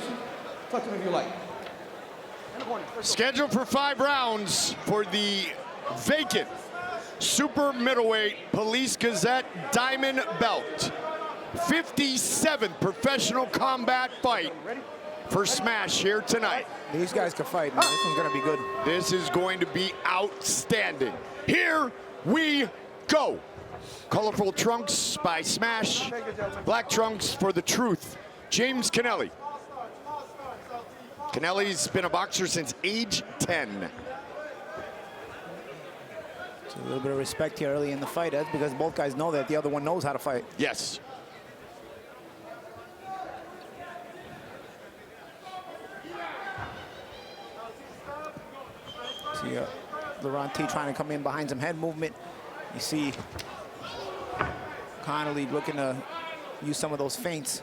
question? Talk to me if you like. Scheduled for 5 rounds for the vacant Super Middleweight Police Gazette Diamond Belt. 57th professional combat fight for Smash here tonight. These guys can fight, man. This one's gonna be good. This is going to be outstanding. Here we go. Colorful trunks by Smash. Black trunks for the Truth. James Connelly. Connelly's been a boxer since age 10. So a little bit of respect here early in the fight. That's because both guys know that the other one knows how to fight. Yes. See Laurent T trying to come in behind some head movement. You see Connelly looking to use some of those feints.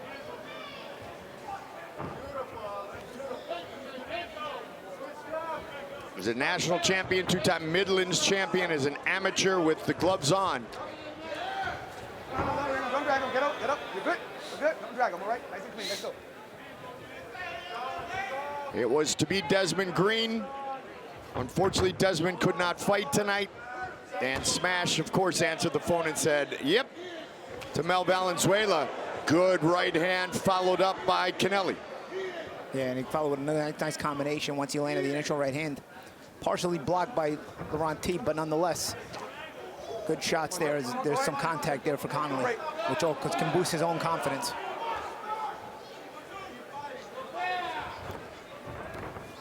He's a national champion, 2-time Midlands champion, as an amateur with the gloves on. Don't drag him. Get up. Get up. You're good. You're good. Don't drag him. All right. Nice and clean. Let's go. It was to be Desmond Green. Unfortunately, Desmond could not fight tonight. And Smash, of course, answered the phone and said, yep, to Mel Valenzuela. Good right hand, followed up by Connelly. Yeah, and he followed with another nice combination once he landed the initial right hand. Partially blocked by Laurent T, but nonetheless, good shots there. There's some contact there for Connelly, which can boost his own confidence.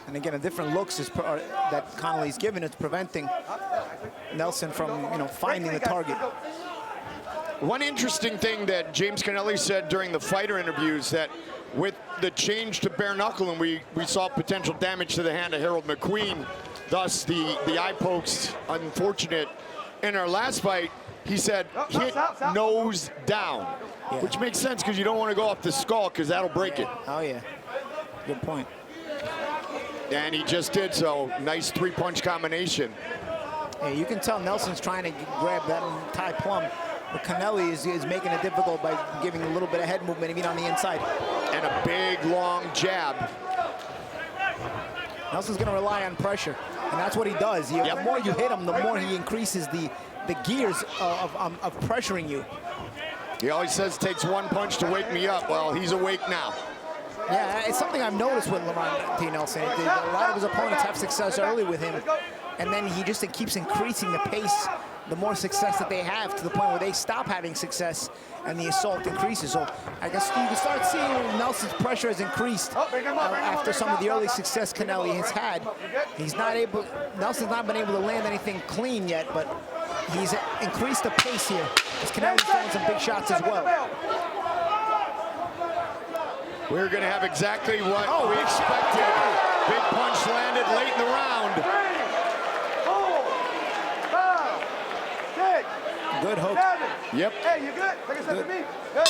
And again, a different looks that Connelly's given is preventing Nelson from, finding the target. One interesting thing that James Connelly said during the fighter interviews, that with the change to bare knuckle, and we saw potential damage to the hand of Harold McQueen, thus the eye pokes unfortunate. In our last fight, he said hit nose down, which makes sense because you don't want to go off the skull because that'll break it. Oh yeah, good point. And he just did so. Nice 3-punch combination. Yeah, you can tell Nelson's trying to grab that tie plum, but Connelly is making it difficult by giving a little bit of head movement even on the inside. And a big, long jab. Nelson's going to rely on pressure, and that's what he does. The more you hit him, the more he increases the gears of pressuring you. He always says, takes one punch to wake me up. Well, he's awake now. Yeah, it's something I've noticed with Laurent T. Nelson. A lot of his opponents have success early with him, and then he just keeps increasing the pace the more success that they have, to the point where they stop having success and the assault increases. So I guess you can start seeing Nelson's pressure has increased after some of the early success Connelly has had. Nelson's not been able to land anything clean yet, but he's increased the pace here, as Connelly's throwing some big shots as well. We're going to have exactly what we expected. Big punch landed late in the round. 3, 4, 5, 6, good hook. 7. Yep. Hey, you good? Take a step with me. Good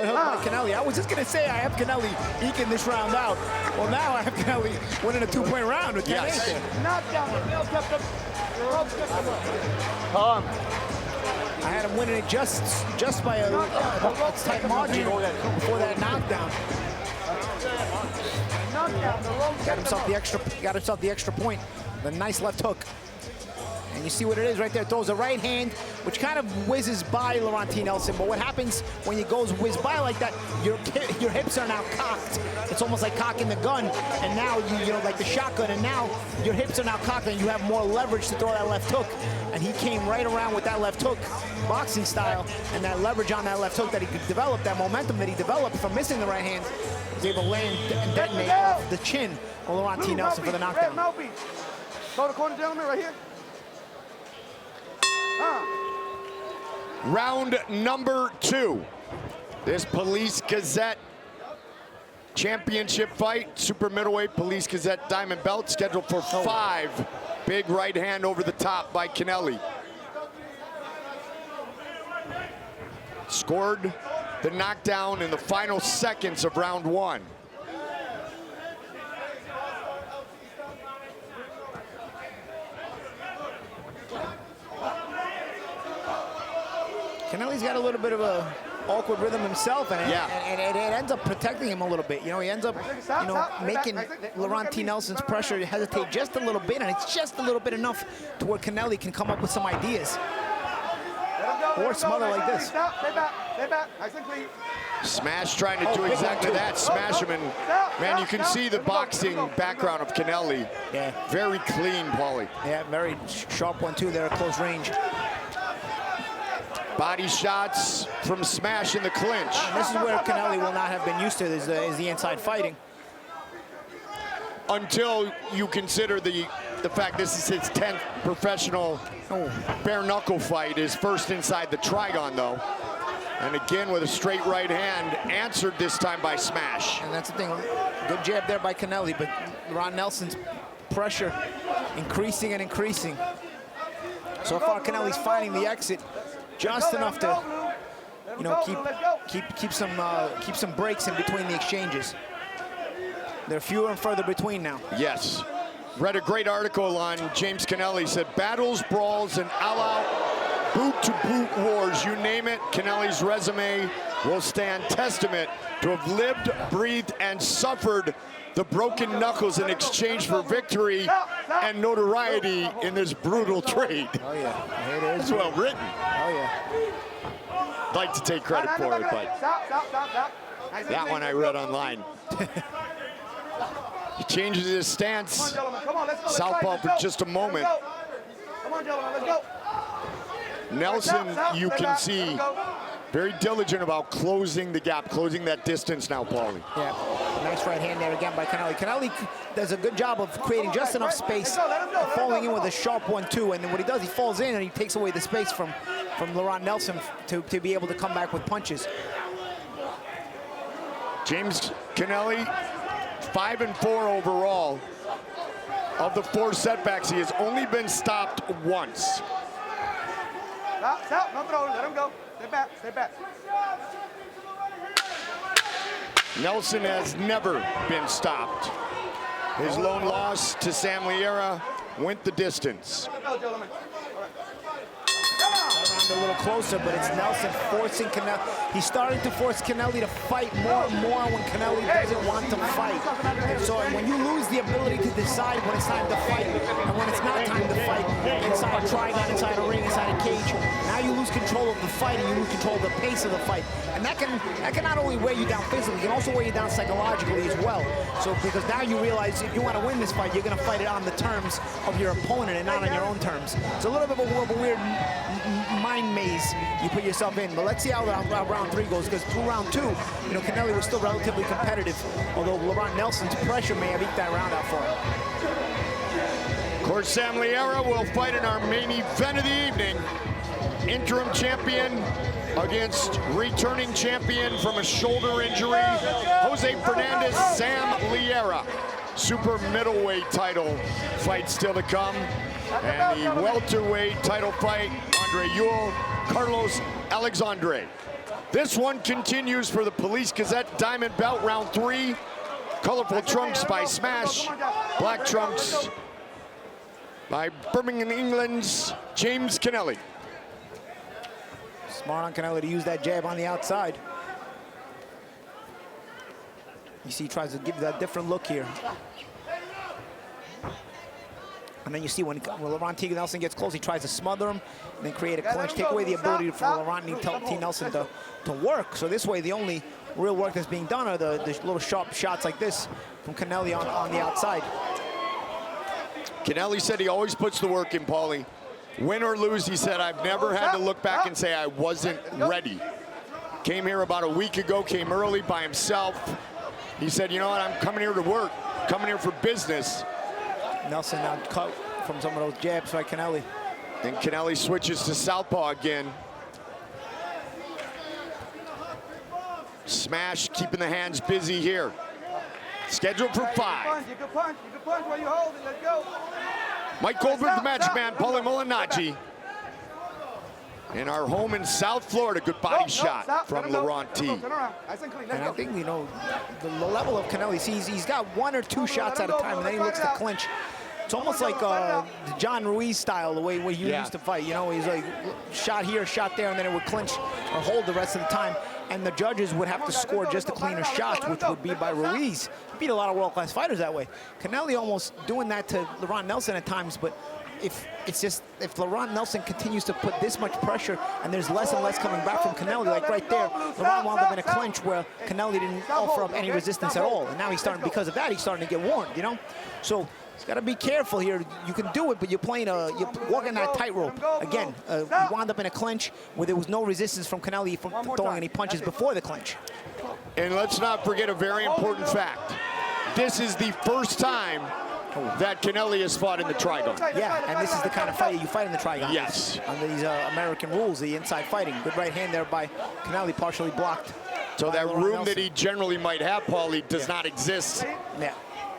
hook by Connelly. I was just going to say I have Connelly eking this round out. Well, now I have Connelly winning a 2-point round with 10-8 there. Knockdown. I had him winning it just by a tight margin before that knockdown. Got himself the extra point. The nice left hook. And you see what it is right there. Throws a right hand, which kind of whizzes by Laurent T. Nelson. But what happens when it goes whiz by like that, your hips are now cocked. It's almost like cocking the gun. And now, like the shotgun, and now your hips are now cocked and you have more leverage to throw that left hook. And he came right around with that left hook, boxing style, and that leverage on that left hook that he could develop, that momentum that he developed from missing the right hand, was able to land and detonate off the chin of Laurent T. Nelson for the knockdown. Go to corner, gentlemen, right here. Round number 2. This Police Gazette championship fight, Super Middleweight Police Gazette Diamond Belt, scheduled for 5. Big right hand over the top by Connelly. Scored the knockdown in the final seconds of round 1. Connelly's got a little bit of a awkward rhythm himself, and, Yeah. and it ends up protecting him a little bit. You know, he ends up, you know, making Laurent T. Nelson's pressure hesitate just a little bit, and it's just a little bit enough to where Connelly can come up with some ideas. Or smother like this. Stay back. Nice and clean. Smash trying to do exactly that. Smash him, and man, you can see the boxing background of Connelly. Yeah. Very clean, Paulie. Yeah, very sharp one too there at close range. Body shots from Smash in the clinch. And this is where Connelly will not have been used to, is the inside fighting. Until you consider the fact this is his 10th professional bare knuckle fight, his first inside the Trigon though. And again with a straight right hand, answered this time by Smash. And that's the thing, good jab there by Connelly, but Ron Nelson's pressure increasing and increasing. So far Connelly's finding the exit just enough to, you know, keep some breaks in between the exchanges. They're fewer and further between now. Yes. Read a great article on James Connelly, said battles, brawls, and all-out boot-to-boot wars, you name it, Connelly's resume will stand testament to have lived, breathed, and suffered the broken knuckles in exchange for victory and notoriety in this brutal trade. Oh yeah, it is. It's well written. Oh yeah. I'd like to take credit for it, but that one I read online. He changes his stance. Southpaw for just a moment. Come on, gentlemen, let's go. Nelson, you can see, very diligent about closing the gap, closing that distance now, Paulie. Yeah, nice right hand there again by Connelly. Connelly does a good job of creating just enough space, and falling in with a sharp one too. And then what he does, he falls in and he takes away the space from Laurent Nelson to be able to come back with punches. James Connelly, 5-4 overall. Of the 4 setbacks, he has only been stopped once. Stop, no throw, let him go. Stay back. Nelson has never been stopped. His lone loss to Sam Liera went the distance. Go, gentlemen. A little closer, but it's Nelson forcing Connelly. He's starting to force Connelly to fight more and more when Connelly doesn't want to fight. And so when you lose the ability to decide when it's time to fight and when it's not time to fight, inside a Trigon, inside a ring, inside a cage, now you lose control of the fight and you lose control of the pace of the fight. And that can not only weigh you down physically, it can also weigh you down psychologically as well. So because now you realize if you want to win this fight, you're going to fight it on the terms of your opponent and not on your own terms. It's a little bit of a weird mind maze you put yourself in. But let's see how round 3 goes, because through round 2, you know, Connelly was still relatively competitive, although Laurent Nelson's pressure may have eked that round out for him. Of course, Sam Liera will fight in our main event of the evening. Interim champion against returning champion from a shoulder injury, Jose Fernandez, Sam Liera. Super middleweight title fight still to come. And the welterweight title fight, Andre Ewell, Carlos Alexandre. This one continues for the Police Gazette Diamond Belt, round 3. Colorful trunks by Smash, black trunks by Birmingham, England's James Connelly. Smart on Connelly to use that jab on the outside. You see he tries to give that different look here. And then you see when Laurent T. Nelson gets close, he tries to smother him and then create a clinch, take away the ability for Laurent T. Nelson to work. So this way, the only real work that's being done are the little sharp shots like this from Connelly on the outside. Connelly said he always puts the work in, Paulie. Win or lose, he said, I've never had to look back and say I wasn't ready. Came here about a week ago, came early by himself. He said, you know what, I'm coming here to work, coming here for business. Nelson now cut from some of those jabs by Connelly. Then Connelly switches to southpaw again. Smash keeping the hands busy here. Scheduled for 5. You can punch while you hold it, let's go. Mike Goldberg, the Magic Man, Paulie Malignaggi. In our home in South Florida, good body shot from Laurent T. And I think, you know, the level of Connelly, he's got 1 or 2 shots at a time, and then he looks to clinch. It's almost like the John Ruiz style, the way you used to fight. You know, he's like shot here, shot there, and then it would clinch or hold the rest of the time. And the judges would have to score just the cleaner shots, which would be by Ruiz. He beat a lot of world-class fighters that way. Connelly almost doing that to Laurent Nelson at times, but if Laurent Nelson continues to put this much pressure and there's less and less coming back from Connelly, like right there, Laurent wound up in a clinch where Connelly didn't offer up any resistance at all. And now he's starting, because of that, he's starting to get warned, you know? So he's got to be careful here. You can do it, but you're walking that tightrope. Again, you wound up in a clinch where there was no resistance from Connelly from throwing any punches before the clinch. And let's not forget a very important fact. This is the first time that Connelly has fought in the Trigon. Yeah, and this is the kind of fight you fight in the Trigon. Yes. Under these American rules, the inside fighting. Good right hand there by Connelly, partially blocked. So that room that he generally might have, Paulie, does not exist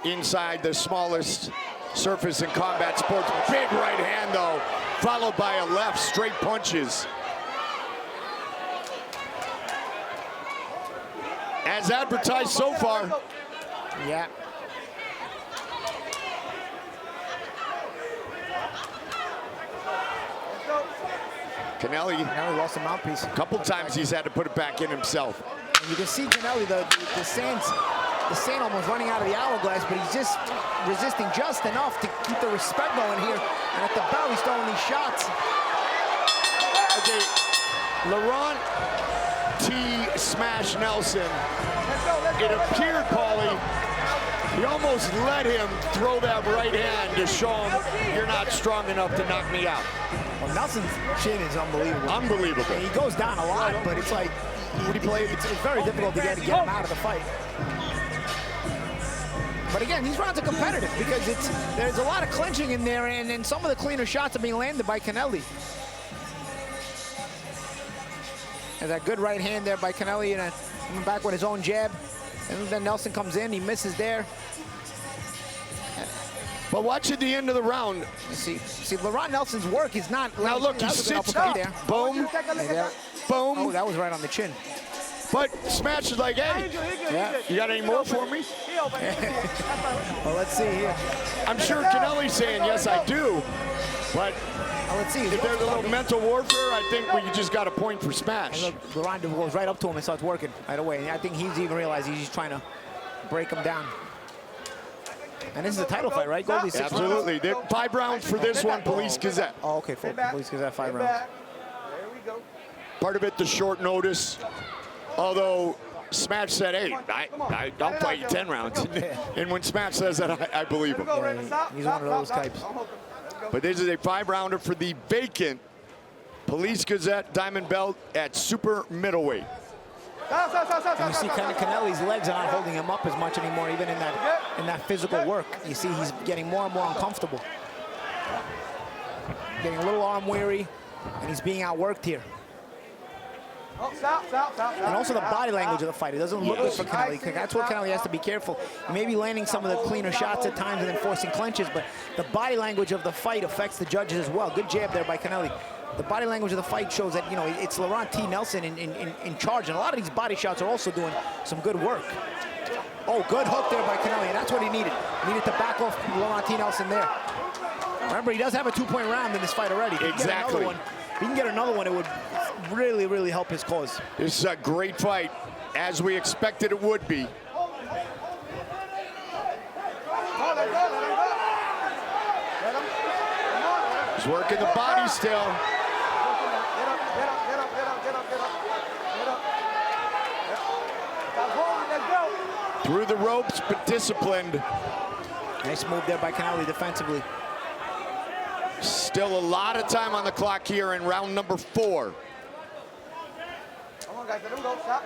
inside the smallest surface in combat sports. Big right hand, though, followed by a left, straight punches. As advertised so far. Yeah. Connelly lost a mouthpiece. A couple times he's had to put it back in himself. And you can see Connelly, the sand almost running out of the hourglass, but he's just resisting just enough to keep the respect going here. And at the bell, he's throwing these shots. Okay, Laurent T. Smash Nelson. It appeared, Paulie, he almost let him throw that right hand to show him you're not strong enough to knock me out. Well, Nelson's chin is unbelievable. Unbelievable. And he goes down a lot, but it's like, it's very difficult to get him out of the fight. But again, these rounds are competitive because there's a lot of clinching in there, and some of the cleaner shots are being landed by Connelly. And that good right hand there by Connelly, and coming back with his own jab. And then Nelson comes in, he misses there. But watch at the end of the round. See, Laurent Nelson's work is not. Now look, he sits there. Boom. Boom. Oh, that was right on the chin. But Smash is like, hey, you got any more for me? Well, let's see here. I'm sure Connelly's saying, yes, I do. But let's see. If there's a little mental warfare, I think we just got a point for Smash. And look, Laurent goes right up to him and starts working right away. And I think he's even realized he's just trying to break him down. And this is a title fight, right, Goldie? Absolutely. 5 rounds for this one, Police Gazette. Oh, okay, Police Gazette, 5 rounds. There we go. Part of it, the short notice. Although Smash said, hey, I don't fight you 10 rounds. And when Smash says that, I believe him. Yeah, he's one of those types. But this is a 5-rounder for the vacant Police Gazette Diamond Belt at Super Middleweight. And you see kind of Connelly's legs are not holding him up as much anymore, even in that physical work. You see he's getting more and more uncomfortable. Getting a little arm weary, and he's being outworked here. And also the body language of the fight. It doesn't look good for Connelly. That's where Connelly has to be careful. He may be landing some of the cleaner shots at times and then forcing clinches, but the body language of the fight affects the judges as well. Good jab there by Connelly. The body language of the fight shows that, you know, it's Laurent T. Nelson in charge, and a lot of these body shots are also doing some good work. Oh, good hook there by Connelly, and that's what he needed. He needed to back off Laurent T. Nelson there. Remember, he does have a 2-point round in this fight already. Exactly. If he can get another one, it would really, really help his cause. This is a great fight, as we expected it would be. He's working the body still. Through the ropes, but disciplined. Nice move there by Connelly defensively. Still a lot of time on the clock here in round number 4. Come on, guys, let him go. Stop.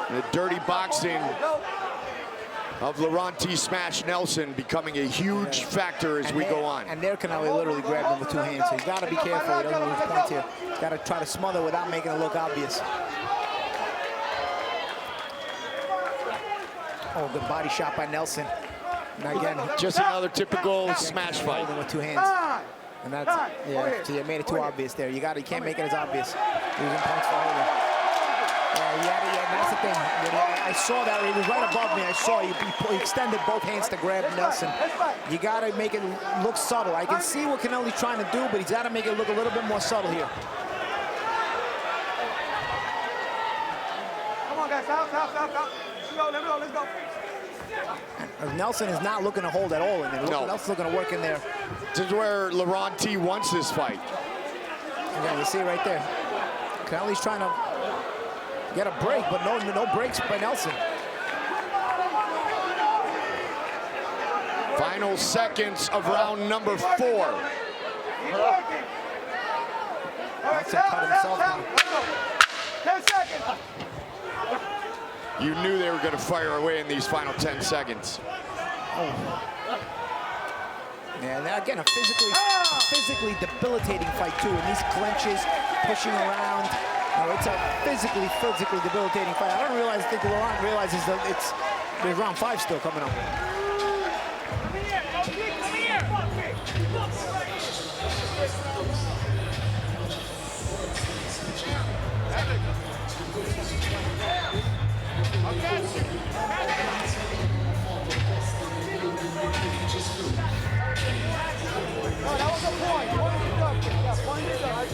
The dirty boxing of Laurent T. Smash Nelson becoming a huge factor as we go on. And there Connelly literally grabbed him with 2 hands, so he's got to be careful he doesn't lose points here. He's got to try to smother without making it look obvious. Oh, good body shot by Nelson. And again, just another typical Smash fight with 2 hands. And that's, yeah, so you made it too obvious there. You can't make it as obvious. Losing points for holding. Yeah, Yeah, that's the thing. I saw that. He was right above me. I saw he extended both hands to grab Nelson. You got to make it look subtle. I can see what Connelly's trying to do, but he's got to make it look a little bit more subtle here. Come on, guys. Stop. Let's go. Nelson is not looking to hold at all in there. No. Nelson's looking to work in there. This is where Laurent T wants this fight. Again, you see right there. Connelly's trying to get a break, but no breaks by Nelson. Final seconds of round number 4. Keep working. All right, Nelson cut himself down. 10 seconds. You knew they were going to fire away in these final 10 seconds. Yeah, and again, a physically debilitating fight too. And these clinches, pushing around. It's a physically debilitating fight. I don't think Laurent realizes that there's round 5 still coming up.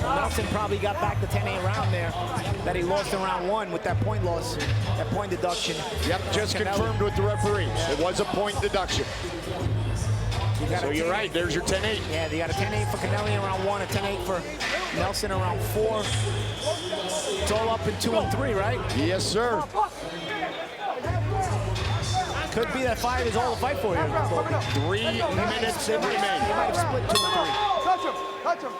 Nelson probably got back the 10-8 round there that he lost in round 1 with that point loss, that point deduction. Yep, just confirmed with the referee. It was a point deduction. So you're right, there's your 10-8. Yeah, they got a 10-8 for Connelly in round 1, a 10-8 for Nelson in round 4. It's all up in 2 and 3, right? Yes, sir. Could be that 5 is all the fight for you. 3 minutes remain. They might have split 2 and 3. Touch him.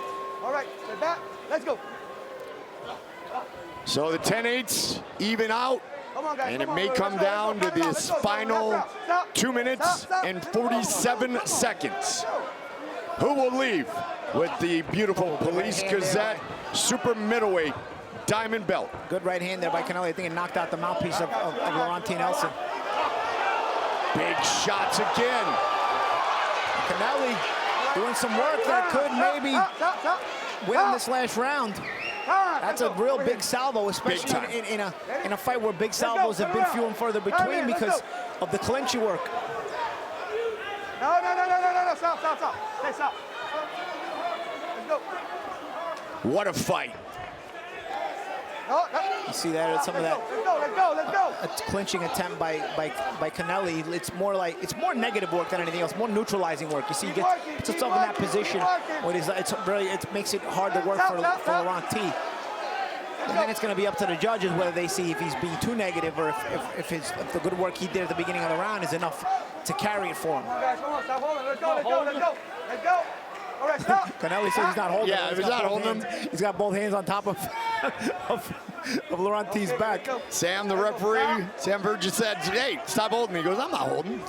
All right, stay back. Let's go. So the 10-8s even out. Come on, guys. And it may come down to this final 2 minutes and 47 seconds. Who will leave with the beautiful Police Gazette Super Middleweight Diamond belt? Good right hand there by Connelly. I think it knocked out the mouthpiece of Laurent T. Nelson. Big shots again. Connelly doing some work that could maybe win this last round. That's a real big salvo, especially in a fight where big salvos have been few and further between because of the clinchy work. No. Stop. Hey, stop. Let's go. What a fight. You see that? It's some of that. Let's go. A clinching attempt by Connelly. It's more negative work than anything else. More neutralizing work. You see, he puts himself in that position where it makes it hard to work for Laurent T. And then it's going to be up to the judges whether they see if he's being too negative or if the good work he did at the beginning of the round is enough to carry it for him. Come on, guys. Come on, stop holding. Let's go. All right, stop. Connelly says he's not holding him. Yeah, if he's not holding him. He's got both hands on top of Laurent T's back. Sam, the referee, Sam Birr just said, hey, stop holding me. He goes, I'm not holding.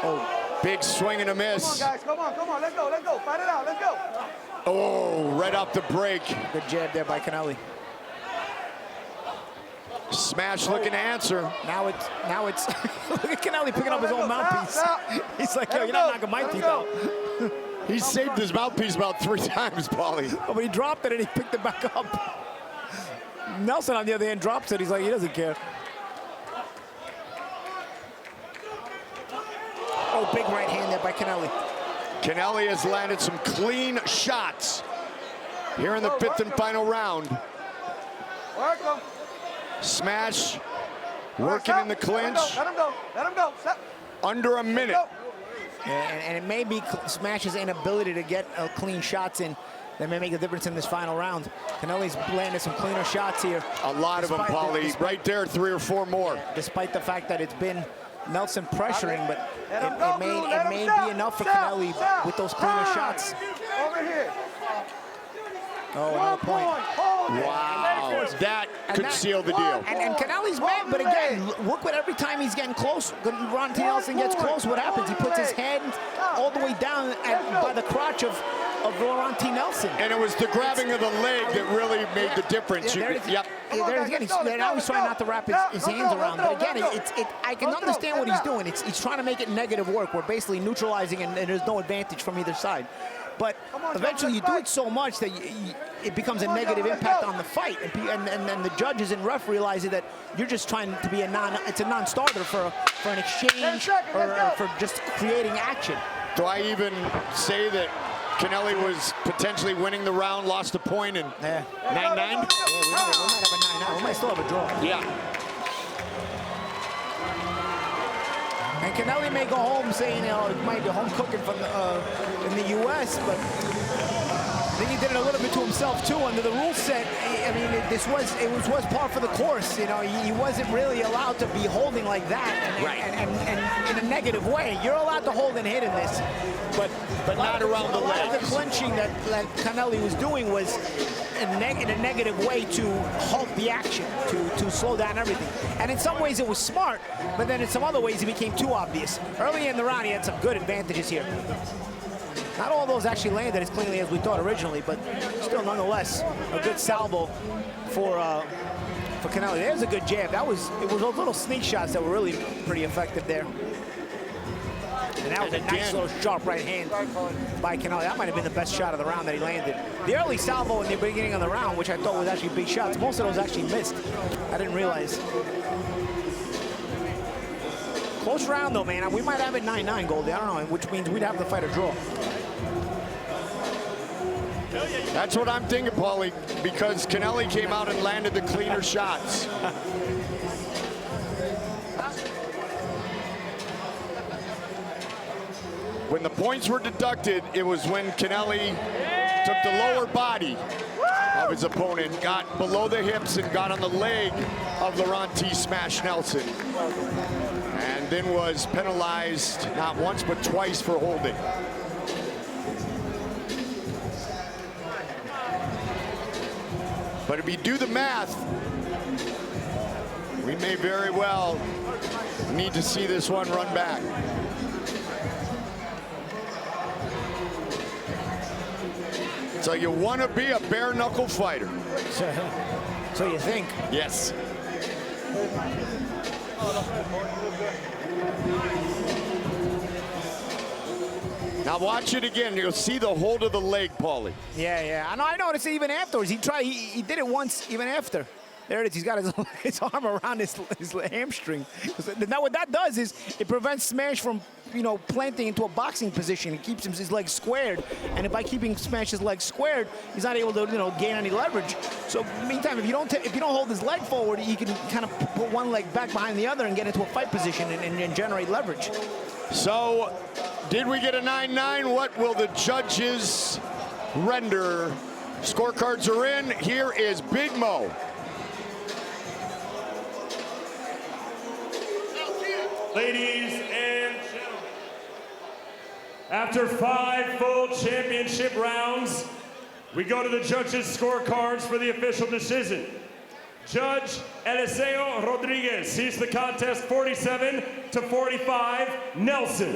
Oh, big swing and a miss. Come on, guys. Come on. Let's go. Fight it out. Let's go. Oh, right off the break. Good jab there by Connelly. Smash looking to answer. Now it's look at Connelly picking up his own mouthpiece. He's like, yo, you're not knocking my teeth out. He saved his mouthpiece about 3 times, Paulie. Oh, but he dropped it and he picked it back up. Nelson, on the other hand, drops it. He's like, he doesn't care. Oh, big right hand there by Connelly. Connelly has landed some clean shots here in the 5th and final round. Work him. Smash, working in the clinch. Let him go. Stop. Under a minute. And it may be Smash's inability to get clean shots in that may make a difference in this final round. Connelly's landed some cleaner shots here. A lot of them, Paulie. Right there, 3 or 4 more. Despite the fact that it's been Nelson pressuring, but it may be enough for Connelly with those cleaner shots. Over here. Oh, another point. Wow, that could seal the deal. And Connelly's mad, but again, look what every time he's getting close, when Laurent T. Nelson gets close, what happens? He puts his hand all the way down by the crotch of Laurent T. Nelson. And it was the grabbing of the leg that really made the difference. Yep. Now he's trying not to wrap his hands around. But again, I can understand what he's doing. He's trying to make it negative work. We're basically neutralizing, and there's no advantage from either side. but eventually you do it so much that it becomes a negative impact on the fight, and the judges and ref realize that you're just trying to be a non-starter for an exchange or for just creating action. Do I even say that Connelly was potentially winning the round, lost a point, and 9-9? Yeah, we might have a 9-9. We might still have a draw. Yeah. And Connelly may go home saying, you know, it might be home cooking from in the U.S., but I think he did it a little bit to himself too. Under the rule set, I mean, it was par for the course. You know, he wasn't really allowed to be holding like that, and in a negative way. You're allowed to hold and hit in this, but not around the legs. A lot of the clinching that Connelly was doing was in a negative way to halt the action, to slow down everything. And in some ways it was smart, but then in some other ways it became too obvious. Early in the round, he had some good advantages here. Not all those actually landed as cleanly as we thought originally, but still, nonetheless, a good salvo for Connelly. There's a good jab. It was those little sneak shots that were really pretty effective there. And that was a nice little sharp right hand by Connelly. That might have been the best shot of the round that he landed. The early salvo in the beginning of the round, which I thought was actually big shots, most of those actually missed. I didn't realize. Close round though, man. We might have it 9-9, Goldie. I don't know, which means we'd have to fight a draw. That's what I'm thinking, Paulie, because Connelly came out and landed the cleaner shots. When the points were deducted, it was when Connelly took the lower body of his opponent, got below the hips and got on the leg of Laurent T. Smash Nelson. And then was penalized not once but twice for holding. But if you do the math, we may very well need to see this one run back. So you want to be a bare knuckle fighter. So you think? Yes. Now watch it again. You'll see the hold of the leg, Paulie. Yeah. I noticed even afterwards. He did it once even after. There it is. He's got his arm around his hamstring. Now what that does is it prevents Smash from, you know, planting into a boxing position. It keeps his legs squared, and by keeping Smash's legs squared, he's not able to, you know, gain any leverage. So meantime, if you don't hold his leg forward, he can kind of put one leg back behind the other and get into a fight position and generate leverage. So, did we get a 9-9? What will the judges render? Scorecards are in. Here is Big Mo. Ladies and gentlemen, after 5 full championship rounds, we go to the judges' scorecards for the official decision. Judge Eliseo Rodriguez sees the contest 47-45 Nelson,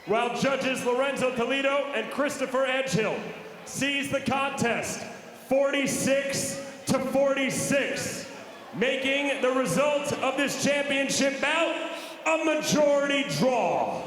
while judges Lorenzo Toledo and Christopher Edgehill sees the contest 46-46, making the result of this championship bout a majority draw.